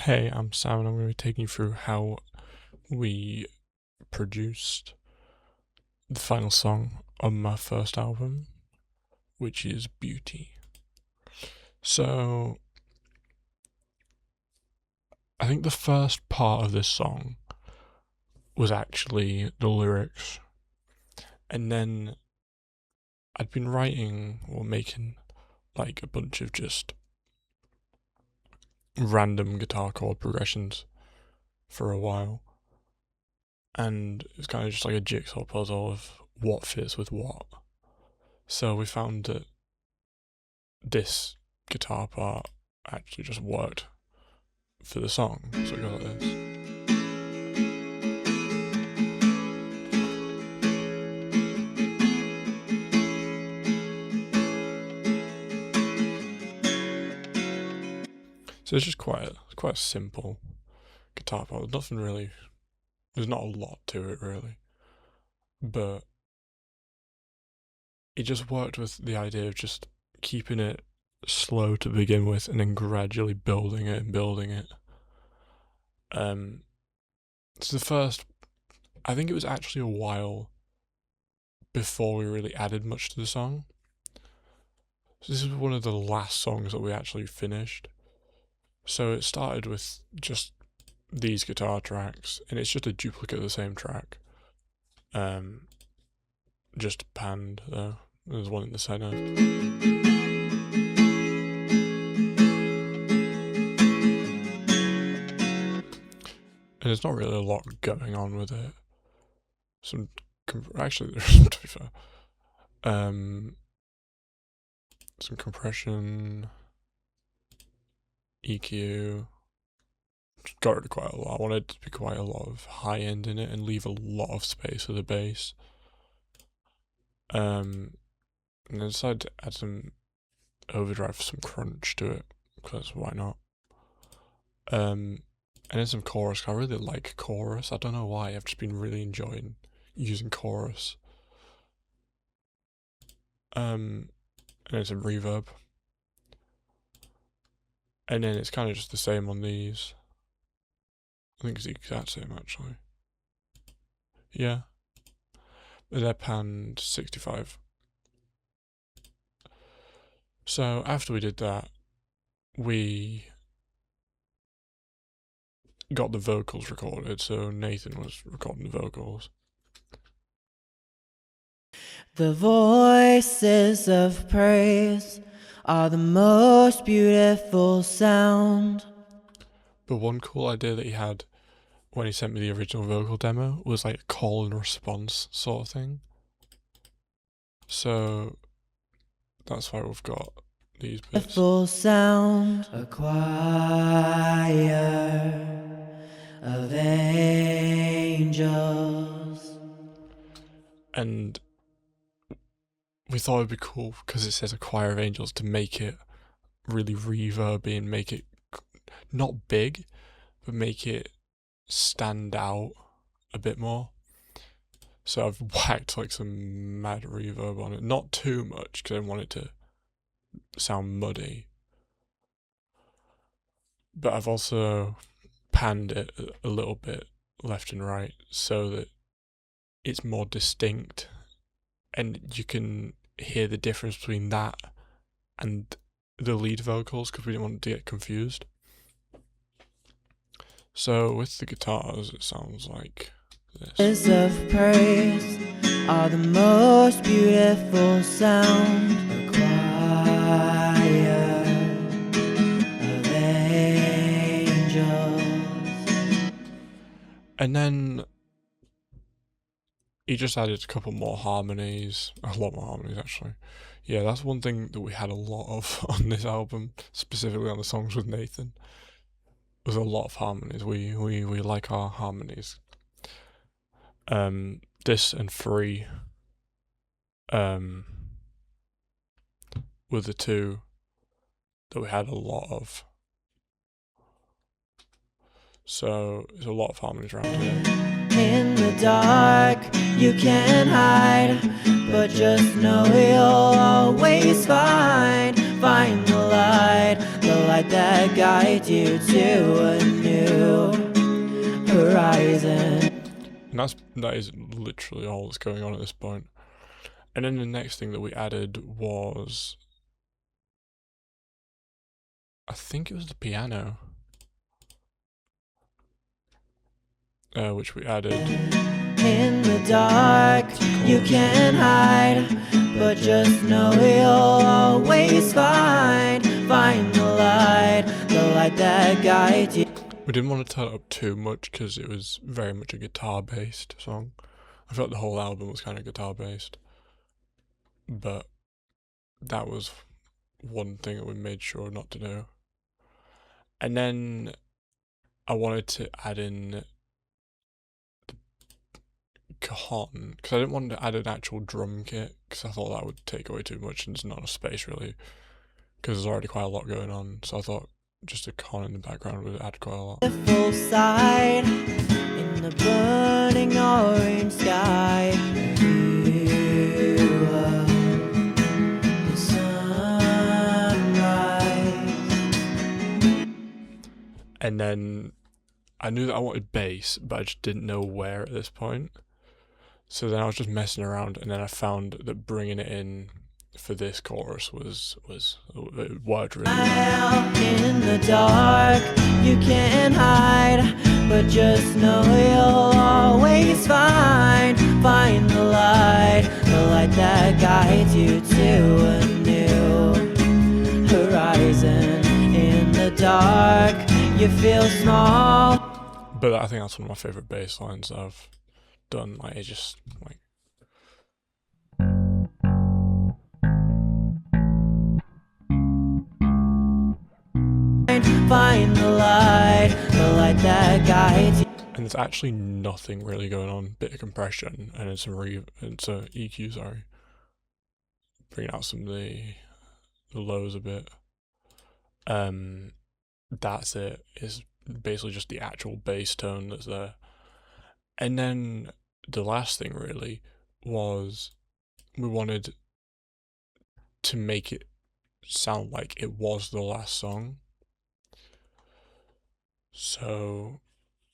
Hey, I'm Sam and I'm going to be taking you through how we produced the final song on my first album, which is Beauty. So, I think the first part of this song was actually the lyrics, and then I'd been writing or making like a bunch of just random guitar chord progressions for a while, and it was kind of just like a jigsaw puzzle of what fits with what. So we found that this guitar part actually just worked for the song. So we got like this. So it's just quite a simple guitar part. There's nothing really. There's not a lot to it really, but it just worked with the idea of just keeping it slow to begin with and then gradually building it and building it. So the first, I think it was actually a while before we really added much to the song. So this is one of the last songs that we actually finished. So it started with just these guitar tracks, and it's just a duplicate of the same track. Just panned though. There's one in the center. And there's not really a lot going on with it. Actually, to be fair, some compression, EQ. Got rid of quite a lot. I wanted to be quite a lot of high end in it and leave a lot of space for the bass. And I decided to add some overdrive, some crunch to it, because why not? And then some chorus. I really like chorus. I don't know why. I've just been really enjoying using chorus. And then some reverb. And then it's kind of just the same on these. I think it's the exact same actually. Yeah. They're panned 65. So after we did that, we got the vocals recorded. So Nathan was recording the vocals. The voices of praise are the most beautiful sound. But one cool idea that he had when he sent me the original vocal demo was like a call and response sort of thing. So that's why we've got these bits. Beautiful sound, a choir of angels. And we thought it'd be cool because it says a choir of angels to make it really reverby and make it not big, but make it stand out a bit more. So I've whacked like some mad reverb on it, not too much because I didn't want it to sound muddy. But I've also panned it a little bit left and right so that it's more distinct and you can hear the difference between that and the lead vocals because we didn't want to get confused. So with the guitars, it sounds like this. Of praise are the most beautiful sound, a choir of angels. And then he just added a couple more harmonies, a lot more harmonies actually. Yeah, that's one thing that we had a lot of on this album, specifically on the songs with Nathan. There's a lot of harmonies. We like our harmonies. This and Free were the two that we had a lot of. So there's a lot of harmonies around here. In the dark, you can hide, but just know you'll always find find the light that guides you to a new horizon. And that is literally all that's going on at this point. And then the next thing that we added was, I think it was the piano, which we added. In the dark, you can hide, but just know you'll always find the light that guides you. We didn't want to turn it up too much because it was very much a guitar-based song. I felt the whole album was kind of guitar-based, but that was one thing that we made sure not to do. And then I wanted to add in the cajon, because I didn't want to add an actual drum kit, because I thought that would take away too much and there's not enough space really, because there's already quite a lot going on. So I thought just a cajon in the background would add quite a lot. The full side in the burning orange sky. View of the sunrise. And then I knew that I wanted bass, but I just didn't know where at this point. So then I was just messing around, and then I found that bringing it in for this chorus it worked really well. In the dark, you can't hide, but just know you'll always find the light that guides you to a new horizon. In the dark, you feel small. But I think that's one of my favorite bass lines I've done. Like, it just like. Find the light that guides you. And there's actually nothing really going on. Bit of compression and it's it's a EQ, sorry. Bringing out some of the lows a bit. That's it. It's basically just the actual bass tone that's there. And then the last thing really was we wanted to make it sound like it was the last song. So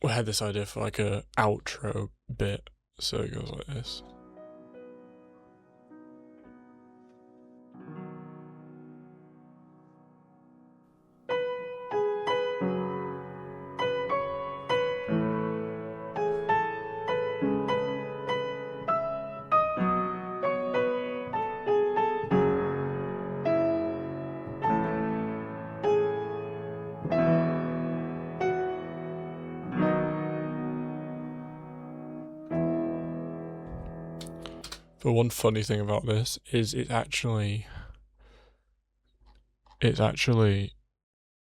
we had this idea for like a outro bit, so it goes like this. But one funny thing about this is it's actually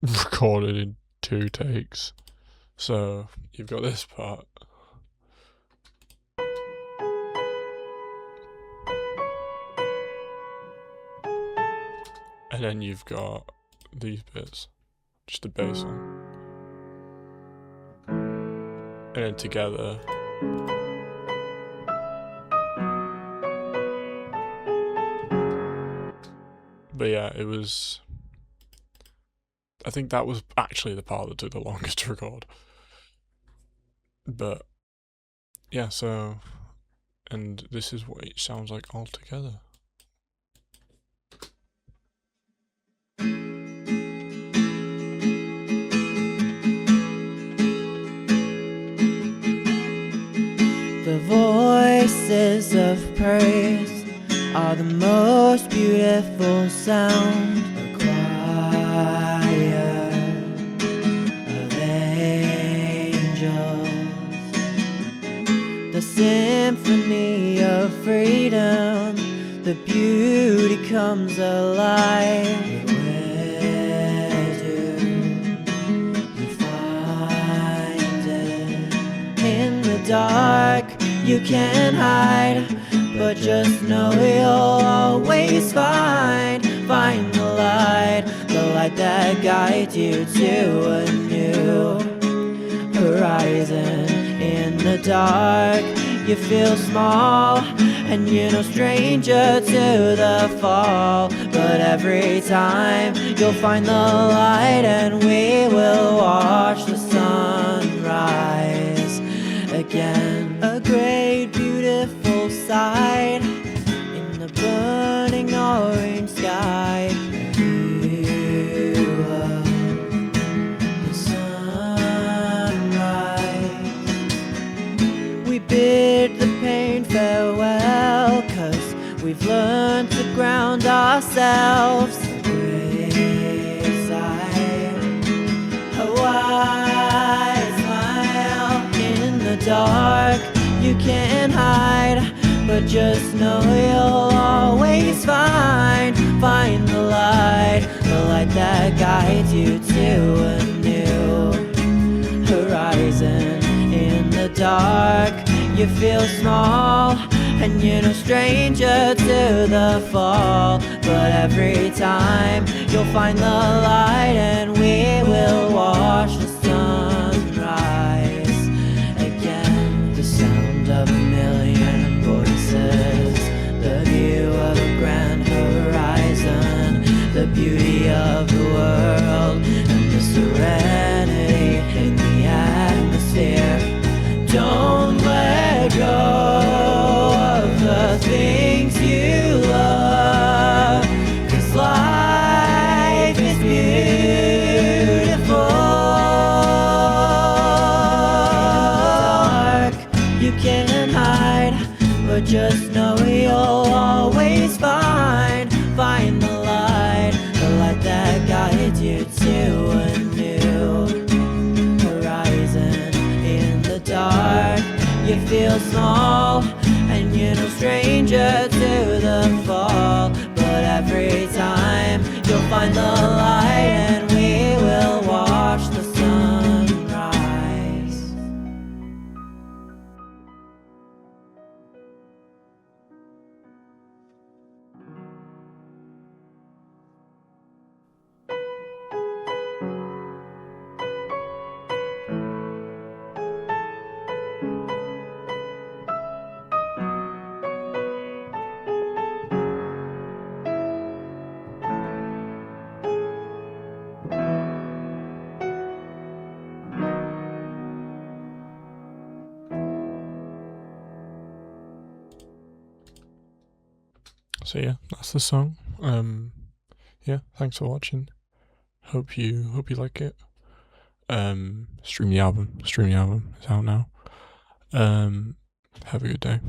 recorded in 2 takes. So you've got this part. And then you've got these bits, just the bass line. And then together. But yeah, it was. I think that was actually the part that took the longest to record. But yeah, so. And this is what it sounds like all together. The voices of praise are the most beautiful sound. A choir of angels, the symphony of freedom, the beauty comes alive. Where do you find it? In the dark, you can't hide, but just know you'll always find the light that guides you to a new horizon. In the dark, you feel small, and you're no stranger to the fall. But every time you'll find the light, and we will watch the sun rise again. A great beautiful sight in the burning orange sky. View of the sunrise. We bid the pain farewell, 'cause we've learned to ground ourselves. A great sight, a wide smile. In the dark you can't hide, but just know you'll always find the light that guides you to a new horizon. In the dark you feel small, and you're no stranger to the fall. But every time you'll find the light, and we will watch the sunrise again. The sound of a million voices, the view of a grand horizon, the beauty of the world, and the serenity in the atmosphere. Don't let go of the things you love, 'cause life is beautiful. You can't hide, but just know you'll always find the light that guides you to a new horizon. In the dark you feel small, and you're no stranger to the fall. But every time you'll find the light, and we will watch the sunrise. So yeah, that's the song. Yeah, thanks for watching. Hope you like it. Stream the album. It's out now. Have a good day.